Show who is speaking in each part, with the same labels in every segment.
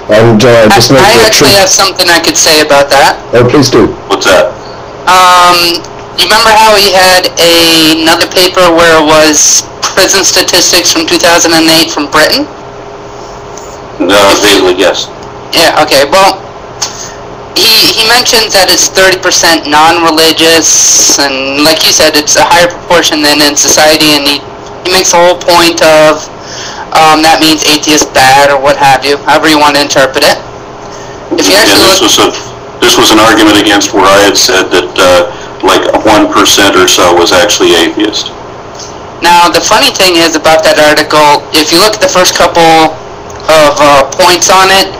Speaker 1: And just make
Speaker 2: I actually have something I could say about that.
Speaker 1: Oh, please do.
Speaker 3: What's that?
Speaker 2: You remember how we had another paper where it was prison statistics from 2008 from Britain?
Speaker 3: No, vaguely, yes.
Speaker 2: Yeah, okay, well, he mentions that it's 30% non-religious, and like you said, it's a higher proportion than in society, and he makes the whole point of that means atheist bad or what have you, however you want to interpret it. If you actually
Speaker 3: this was an argument against where I had said that like 1% or so was actually atheist.
Speaker 2: Now the funny thing is about that article, if you look at the first couple of points on it,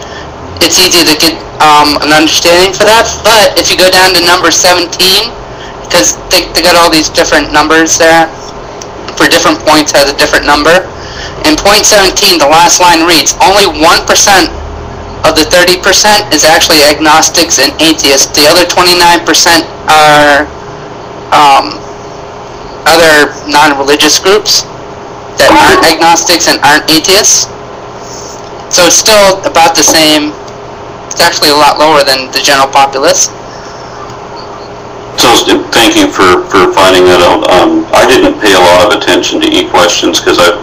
Speaker 2: it's easy to get an understanding for that, but if you go down to number 17, because they got all these different numbers there, for different points has a different number. In point 17, the last line reads, only 1% of the 30% is actually agnostics and atheists. The other 29% are other non-religious groups that aren't agnostics and aren't atheists. So it's still about the same. It's actually a lot lower than the general populace.
Speaker 3: So thank you for finding that out. I didn't pay a lot of attention to E-questions because I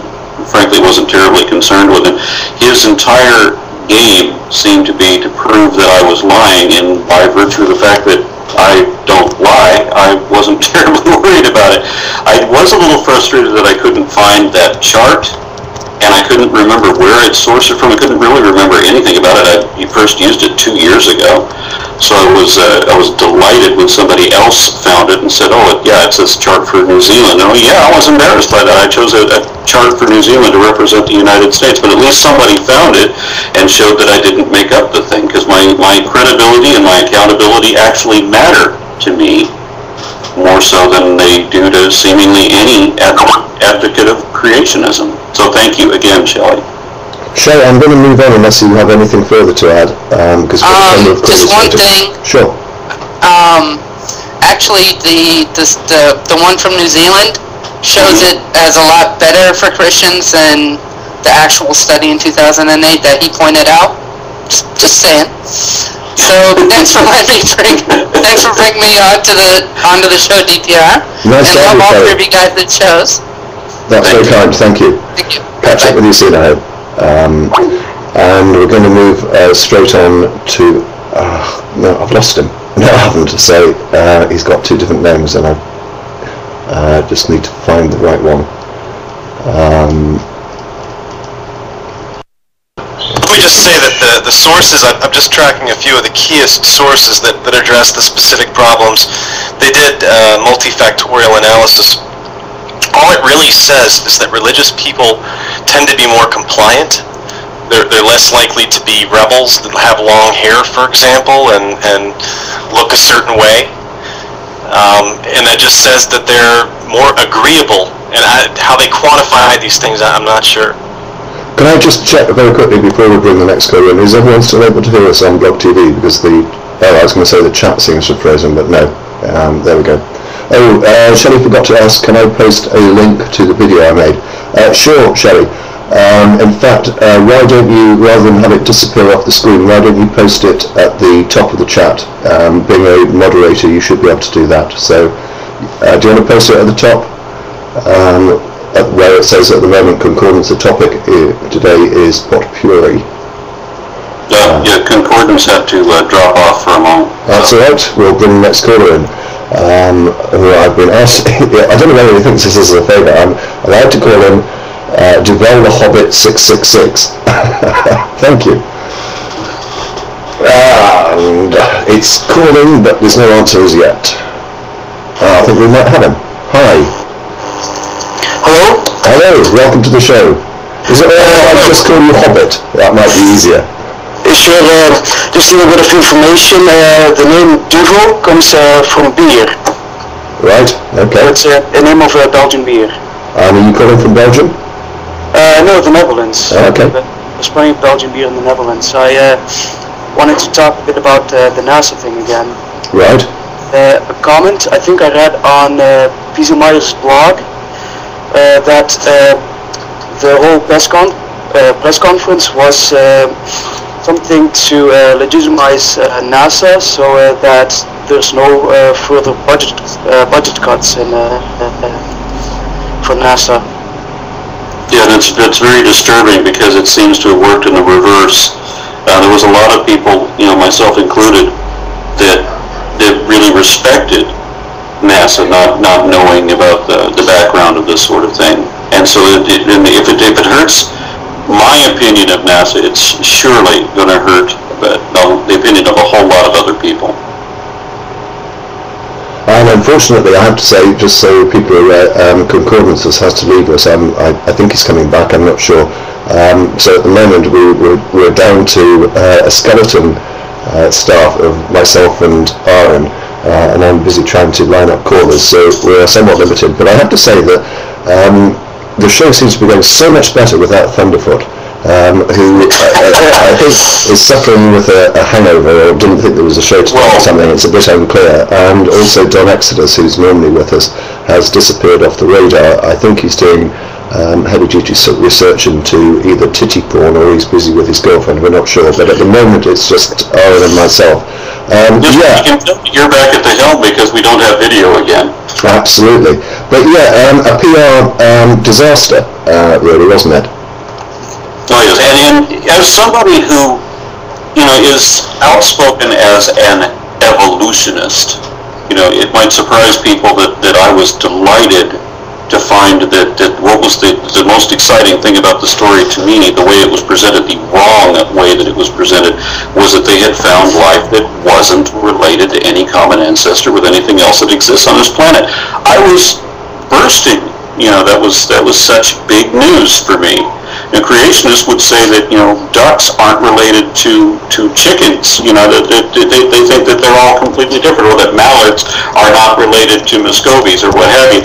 Speaker 3: frankly wasn't terribly concerned with him. His entire game seemed to be to prove that I was lying, and by virtue of the fact that I don't lie, I wasn't terribly worried about it. I was a little frustrated that I couldn't find that chart, and I couldn't remember where it sourced it from. I couldn't really remember anything about it. He first used it 2 years ago, so I was delighted when somebody else found it and said, "Oh, yeah, it's this chart for New Zealand." Oh, yeah, I was embarrassed by that. I chose a chart for New Zealand to represent the United States, but at least somebody found it and showed that I didn't make up the thing, because my credibility and my accountability actually matter to me more so than they do to seemingly any advocate of creationism. So thank you again, Shelley.
Speaker 1: Shelley, I'm going to move on unless you have anything further to add. Because
Speaker 2: just one thing.
Speaker 1: Sure.
Speaker 2: Actually, the one from New Zealand shows it as a lot better for Christians than the actual study in 2008 that he pointed out. Just saying. So thanks for bringing me onto the show, DPR.
Speaker 1: Nice
Speaker 2: and love all three of you guys that shows.
Speaker 1: That's very kind. Thank you.
Speaker 2: Thank you.
Speaker 1: Catch up with you soon, I hope. And we're going to move straight on to. No, I've lost him. No, I haven't. So he's got two different names, and I just need to find the right one.
Speaker 4: Let me just say that the sources, I'm just tracking a few of the keyest sources that address the specific problems. They did multifactorial analysis. All it really says is that religious people tend to be more compliant. They're less likely to be rebels that have long hair, for example, and look a certain way. And that just says that they're more agreeable. And how they quantify these things, I'm not sure.
Speaker 1: Can I just check very quickly before we bring the next caller in? Is everyone still able to hear us on Blog TV? Because I was going to say the chat seems to have frozen, but no. There we go. Oh, Shelley forgot to ask, can I post a link to the video I made? Sure, Shelley. In fact, why don't you, rather than have it disappear off the screen, why don't you post it at the top of the chat? Being a moderator, you should be able to do that. So, do you want to post it at the top? Where it says at the moment, concordance, the topic today is pot puree.
Speaker 3: Yeah, concordance had to drop off for a moment.
Speaker 1: That's all right. We'll bring the next caller in. Who I've been asked. I don't know whether he thinks this is a favour. I'm allowed to call him Duvel the Hobbit 666. Thank you. And it's calling, but there's no answers yet. I think we might have him. Hi.
Speaker 5: Hello?
Speaker 1: Hello, welcome to the show. Is it alright if I just call you Hobbit? That might be easier.
Speaker 5: Sure, just a little bit of information. The name Duvel comes from beer.
Speaker 1: Right, okay.
Speaker 5: It's a name of Belgian beer.
Speaker 1: Are you calling from Belgium?
Speaker 5: No, the Netherlands.
Speaker 1: Oh, okay.
Speaker 5: There's plenty of Belgian beer in the Netherlands. I wanted to talk a bit about the NASA thing again.
Speaker 1: Right.
Speaker 5: A comment I think I read on Pieselmeyer's blog that the whole press conference was something to legitimize NASA, so that there's no further budget cuts for NASA.
Speaker 3: Yeah, that's very disturbing because it seems to have worked in the reverse. There was a lot of people, myself included, that really respected NASA not knowing about the background of this sort of thing. And so if it hurts my opinion of NASA, it's surely going to hurt the opinion of a whole lot of other people.
Speaker 1: And unfortunately, I have to say, just so people are aware, Concordances has to leave us. I think he's coming back, I'm not sure. So at the moment, we're down to a skeleton staff of myself and Aaron, and I'm busy trying to line up callers, so we're somewhat limited. But I have to say that the show seems to be going so much better without Thunderfoot, who I think is suffering with a hangover, or didn't think there was a show today or something. It's a bit unclear. And also Don Exodus, who's normally with us, has disappeared off the radar. I think he's doing heavy-duty research into either titty porn or he's busy with his girlfriend. We're not sure, but at the moment it's just Aaron and myself.
Speaker 3: You're back at the helm because we don't have video again.
Speaker 1: Absolutely. But yeah, a PR disaster, really, wasn't it?
Speaker 3: Oh yes, and as somebody who, is outspoken as an evolutionist, it might surprise people that I was delighted to find that what was the most exciting thing about the story to me, the way it was presented, the wrong way that it was presented, was that they had found life that wasn't related to any common ancestor with anything else that exists on this planet. I was bursting, that was such big news for me. And creationists would say that ducks aren't related to chickens. That they think that they're all completely different, or that mallards are not related to muscovies or what have you.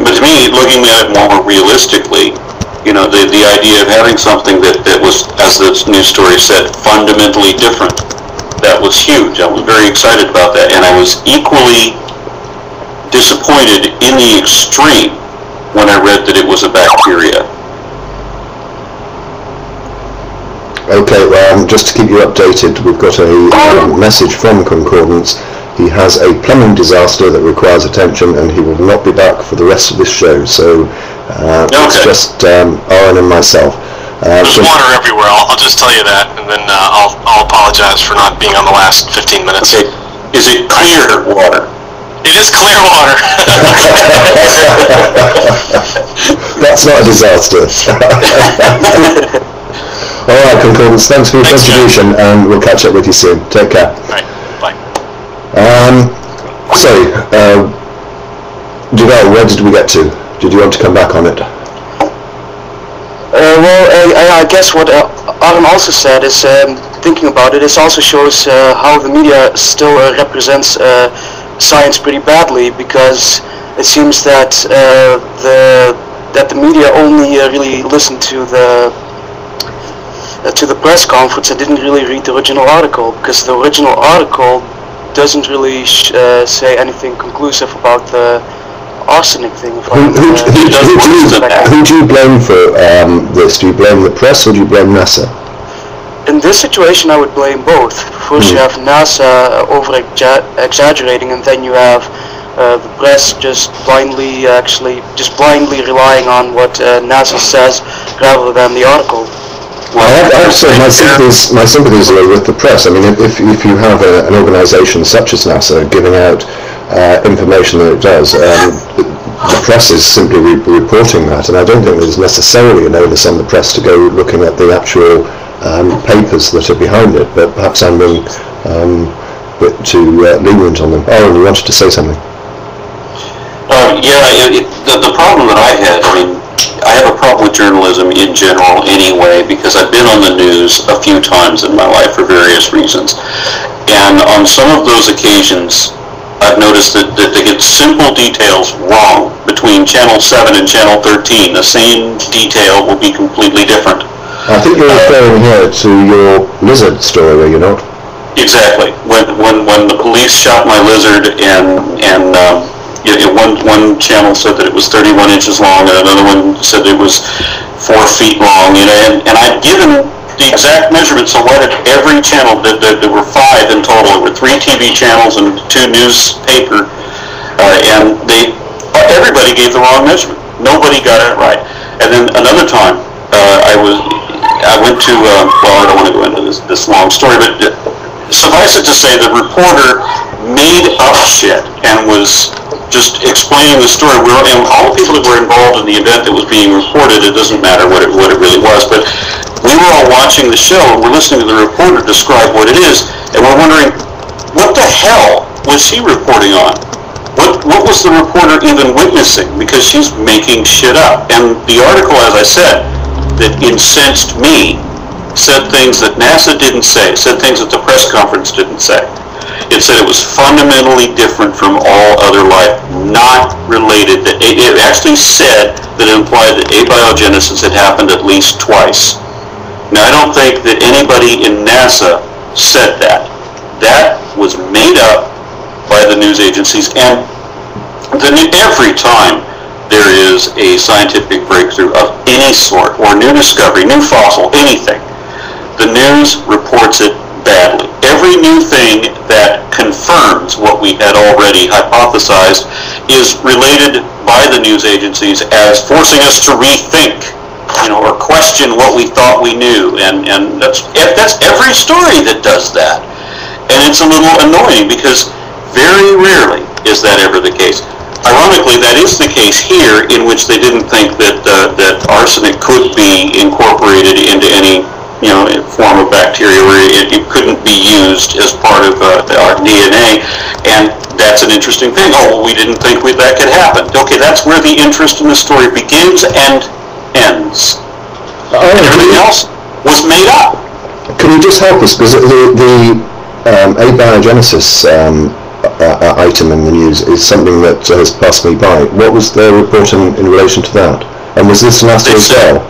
Speaker 3: But to me, looking at it more realistically, the idea of having something that was, as the news story said, fundamentally different, that was huge. I was very excited about that, and I was equally disappointed in the extreme when I read that it was a bacteria.
Speaker 1: Okay, well, just to keep you updated, we've got a message from Concordance. He has a plumbing disaster that requires attention, and he will not be back for the rest of this show. So it's just Aaron and myself.
Speaker 4: There's water everywhere. I'll just tell you that, and then I'll apologize for not being on the last 15 minutes.
Speaker 3: Okay. Is it clear water?
Speaker 4: It is clear water.
Speaker 1: That's not a disaster. All right, Concordance, thanks for your contribution, and we'll catch up with you soon. Take care.
Speaker 4: All right, bye.
Speaker 1: Duval, where did we get to? Did you want to come back on it?
Speaker 5: I guess what Aaron also said is, thinking about it, it also shows how the media still represents science pretty badly, because it seems that the media only really listened to the press conference and didn't really read the original article, because the original article doesn't really say anything conclusive about the arsenic thing.
Speaker 1: Who do you blame for this? Do you blame the press or do you blame NASA?
Speaker 5: In this situation, I would blame both. First, you have NASA over-exaggerating, and then you have the press just blindly relying on what NASA says rather than the article.
Speaker 1: Well, I have to say my sympathies are with the press. I mean, if you have an organisation such as NASA giving out information that it does, the press is simply reporting that, and I don't think there's necessarily an onus on the press to go looking at the actual papers that are behind it, but perhaps I'm being a bit too lenient on them. Aaron, you wanted to say something?
Speaker 3: The problem that I had, I have a problem with journalism in general anyway, because I've been on the news a few times in my life for various reasons. And on some of those occasions, I've noticed that they get simple details wrong between Channel 7 and Channel 13. The same detail will be completely different.
Speaker 1: I think you're referring here to your lizard story, are you not?
Speaker 3: Exactly. When the police shot my lizard and one channel said that it was 31 inches long, and another one said it was 4 feet long, and I'd given the exact measurement. So why did every channel, there were 5 in total, there were 3 TV channels and 2 newspaper, and everybody gave the wrong measurement. Nobody got it right. And then another time, I went to, well, I don't want to go into this long story, but suffice it to say, the reporter made up shit and was just explaining the story. And all the people that were involved in the event that was being reported, it doesn't matter what it really was, but we were all watching the show and we're listening to the reporter describe what it is, and we're wondering, what the hell was she reporting on? What was the reporter even witnessing? Because she's making shit up. And the article, as I said, that incensed me, said things that NASA didn't say, said things that the press conference didn't say. It said it was fundamentally different from all other life, not related. It actually said that it implied that abiogenesis had happened at least twice. Now, I don't think that anybody in NASA said that. That was made up by the news agencies, and every time there is a scientific breakthrough of any sort, or new discovery, new fossil, anything, the news reports it badly. Every new thing that confirms what we had already hypothesized is related by the news agencies as forcing us to rethink, or question what we thought we knew, and that's every story that does that. And it's a little annoying because very rarely is that ever the case. Ironically, that is the case here, in which they didn't think that arsenic could be incorporated into any form of bacteria, where it couldn't be used as part of our DNA, and that's an interesting thing. Oh, well, we didn't think that could happen. Okay, that's where the interest in the story begins and ends. Everything else was made up.
Speaker 1: Can you just help us, because the abiogenesis item in the news is something that has passed me by. What was their report in relation to that? And was this NASA as well?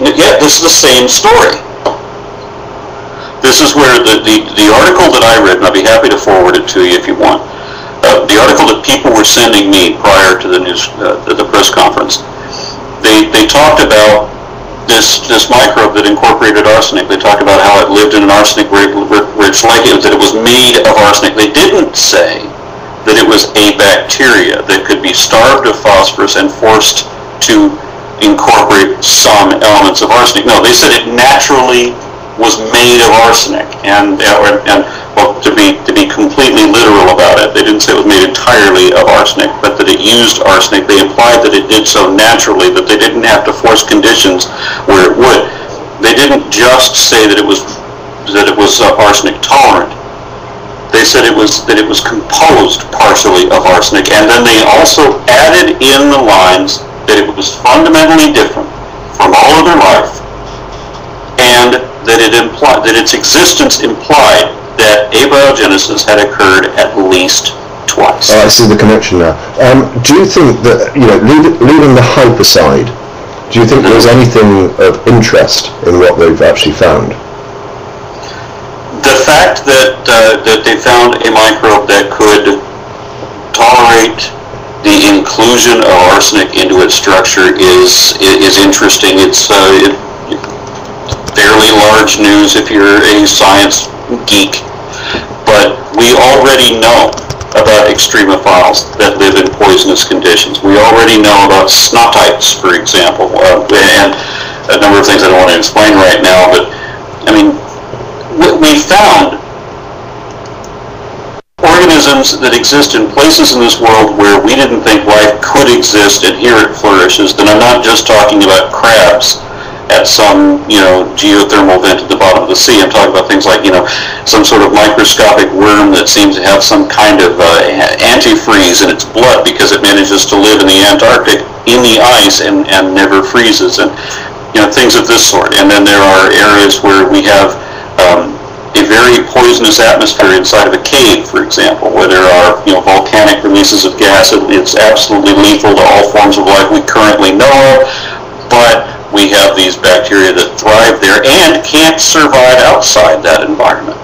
Speaker 3: Yeah, this is the same story. This is where the article that I read, and I'll be happy to forward it to you if you want, the article that people were sending me prior to the press conference, they talked about this microbe that incorporated arsenic. They talked about how it lived in an arsenic-rich liquid, that it was made of arsenic. They didn't say that it was a bacteria that could be starved of phosphorus and forced to incorporate some elements of arsenic. No, they said it naturally was made of arsenic, and well, to be completely literal about it, they didn't say it was made entirely of arsenic, but that it used arsenic. They implied that it did so naturally, that they didn't have to force conditions where it would. They didn't just say that it was arsenic tolerant. They said that it was composed partially of arsenic, and then they also added in the lines that it was fundamentally different from all other life, and that its existence implied that abiogenesis had occurred at least twice.
Speaker 1: Oh, I see the connection now. Do you think that, leaving the hype aside, do you think there's anything of interest in what they've actually found?
Speaker 3: The fact that they found a microbe that could tolerate the inclusion of arsenic into its structure is interesting. It's fairly large news if you're a science geek, but we already know about extremophiles that live in poisonous conditions. We already know about snottites, for example, and a number of things I don't want to explain right now, but I mean, we found organisms that exist in places in this world where we didn't think life could exist, and here it flourishes. Then I'm not just talking about crabs at some, geothermal vent at the bottom of the sea. I'm talking about things like, some sort of microscopic worm that seems to have some kind of antifreeze in its blood because it manages to live in the Antarctic in the ice and never freezes, and things of this sort. And then there are areas where we have a very poisonous atmosphere inside of a cave, for example, where there are volcanic releases of gas. It's absolutely lethal to all forms of life we currently know of, but we have these bacteria that thrive there and can't survive outside that environment.